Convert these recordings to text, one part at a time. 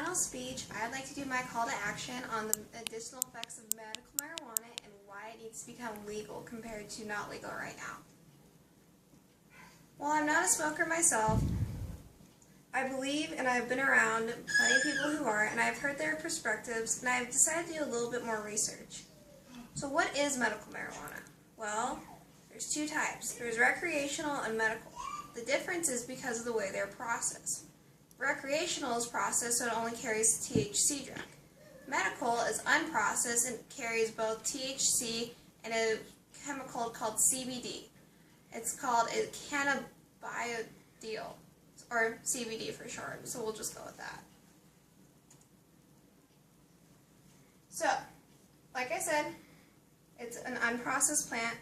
final speech, I'd like to do my call to action on the medicinal effects of medical marijuana and why it needs to become legal compared to not legal right now. While I'm not a smoker myself, I believe and I've been around plenty of people who are, and I've heard their perspectives, and I've decided to do a little bit more research. So what is medical marijuana? Well, there's two types. There's recreational and medical. The difference is because of the way they're processed. Recreational is processed, so it only carries the THC drug. Medical is unprocessed and carries both THC and a chemical called CBD. It's called a cannabidiol, or CBD for short, so we'll just go with that. So, like I said, it's an unprocessed plant.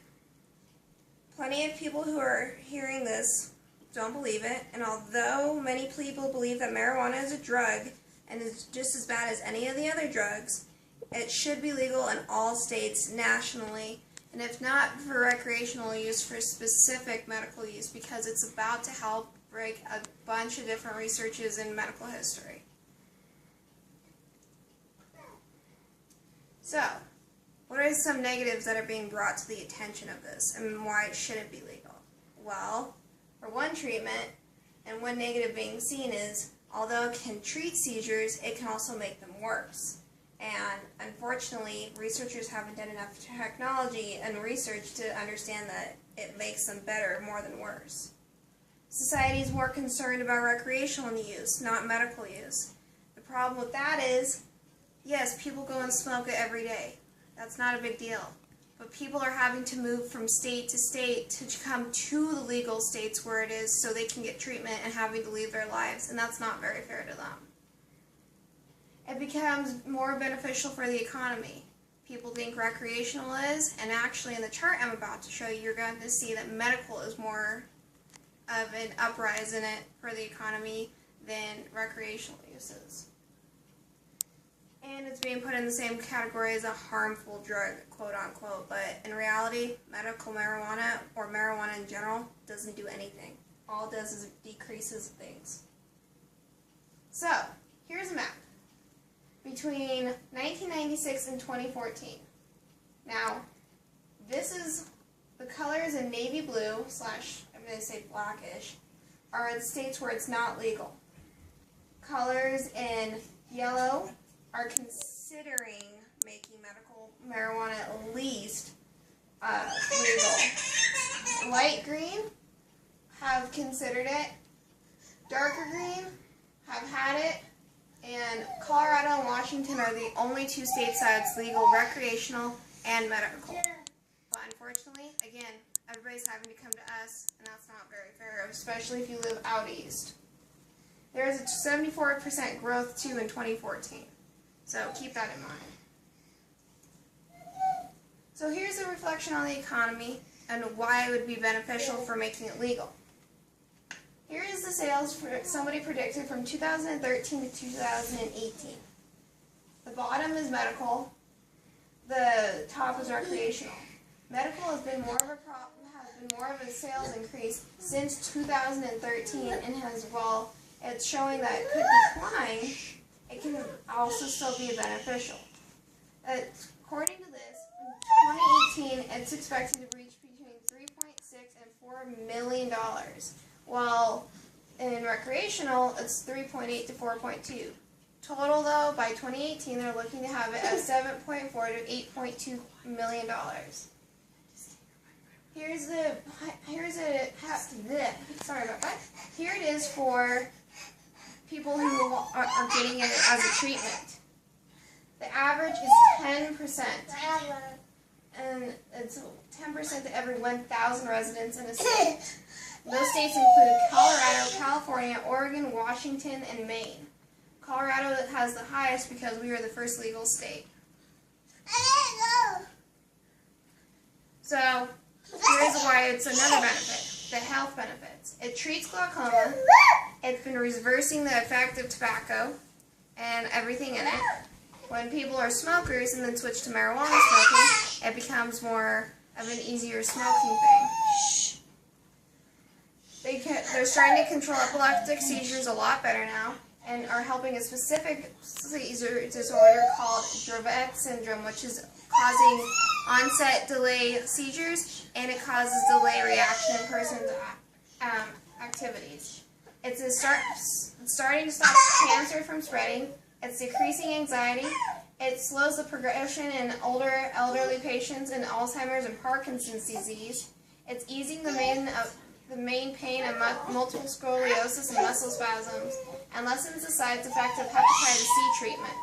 Plenty of people who are hearing this don't believe it, and although many people believe that marijuana is a drug and is just as bad as any of the other drugs, it should be legal in all states nationally, and if not for recreational use, for specific medical use, because it's about to help break a bunch of different researches in medical history. So, what are some negatives that are being brought to the attention of this, and why it shouldn't be legal? Well, for one treatment, and one negative being seen is, although it can treat seizures, it can also make them worse. And unfortunately, researchers haven't done enough technology and research to understand that it makes them better more than worse. Society is more concerned about recreational use, not medical use. The problem with that is, yes, people go and smoke it every day. That's not a big deal. But people are having to move from state to state to come to the legal states where it is so they can get treatment and having to leave their lives, and that's not very fair to them. It becomes more beneficial for the economy. People think recreational is, and actually in the chart I'm about to show you, you're going to see that medical is more of an uprise in it for the economy than recreational uses. And it's being put in the same category as a harmful drug, quote unquote, but in reality, medical marijuana, or marijuana in general, doesn't do anything. All it does is it decreases things. So, here's a map between 1996 and 2014. Now, this is the colors in navy blue, slash, I'm going to say blackish, are the states where it's not legal. Colors in yellow are considering making medical marijuana at least legal. Light green have considered it. Darker green have had it. And Colorado and Washington are the only two states that it's legal recreational and medical. But unfortunately, again, everybody's having to come to us, and that's not very fair, especially if you live out east. There is a 74% growth, too, in 2014. So keep that in mind. So here's a reflection on the economy and why it would be beneficial for making it legal. Here is the sales for somebody predicted from 2013 to 2018. The bottom is medical. The top is recreational. Medical has been more of a sales increase since 2013, and has, while it's showing that it could decline, it can also still be beneficial. According to this, in 2018, it's expected to reach between $3.6 and $4 million, while in recreational, it's 3.8 to 4.2. Total, though, by 2018, they're looking to have it at 7.4 to 8.2 million dollars. Sorry about that. Here it is for people who are getting it as a treatment. The average is 10%, and it's 10% to every 1,000 residents in a state. Those states include Colorado, California, Oregon, Washington, and Maine. Colorado has the highest because we are the first legal state. So, here's why it's another benefit, the health benefits. It treats glaucoma. It's been reversing the effect of tobacco and everything in it. When people are smokers and then switch to marijuana smoking, it becomes more of an easier smoking thing. They're starting to control epileptic seizures a lot better now. and are helping a specific seizure disorder called Dravet syndrome, which is causing onset delay seizures, and it causes delay reaction in person's activities. It's starting to stop cancer from spreading. It's decreasing anxiety. It slows the progression in older elderly patients in Alzheimer's and Parkinson's disease. It's easing the main pain of multiple sclerosis and muscle spasms, and lessens the side effects of hepatitis C treatment.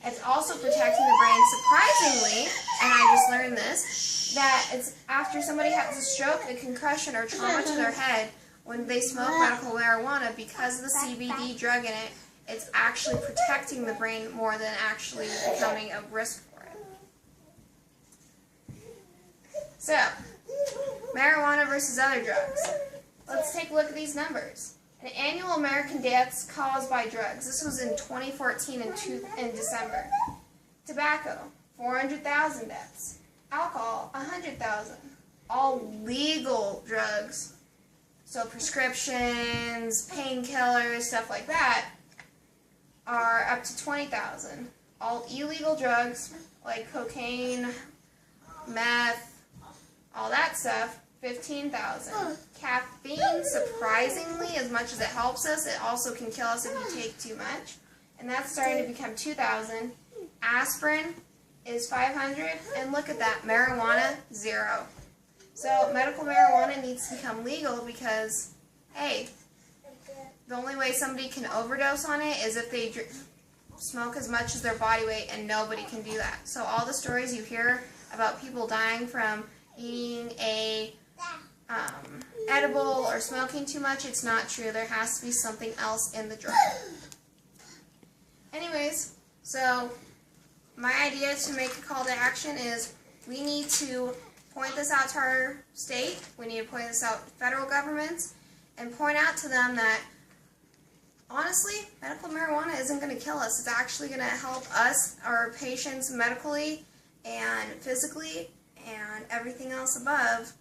It's also protecting the brain, surprisingly, and I just learned this, that it's after somebody has a stroke, a concussion, or trauma to their head, when they smoke medical marijuana, because of the CBD drug in it, it's actually protecting the brain more than actually becoming a risk for it. So, marijuana versus other drugs. Let's take a look at these numbers. An annual American deaths caused by drugs. This was in 2014 in December. Tobacco, 400,000 deaths. Alcohol, 100,000. All legal drugs. So prescriptions, painkillers, stuff like that, are up to 20,000. All illegal drugs, like cocaine, meth, all that stuff, 15,000. Caffeine, surprisingly, as much as it helps us, it also can kill us if you take too much. And that's starting to become 2,000. Aspirin is 500. And look at that, marijuana, 0. So medical marijuana needs to become legal because, hey, the only way somebody can overdose on it is if they smoke as much as their body weight, and nobody can do that. So all the stories you hear about people dying from eating a edible or smoking too much, it's not true. There has to be something else in the drug. Anyways, so my idea to make a call to action is we need to point this out to our state, we need to point this out to federal governments, and point out to them that, honestly, medical marijuana isn't going to kill us. It's actually going to help us, our patients, medically and physically and everything else above,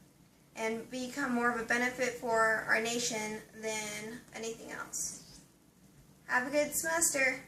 and become more of a benefit for our nation than anything else. Have a good semester.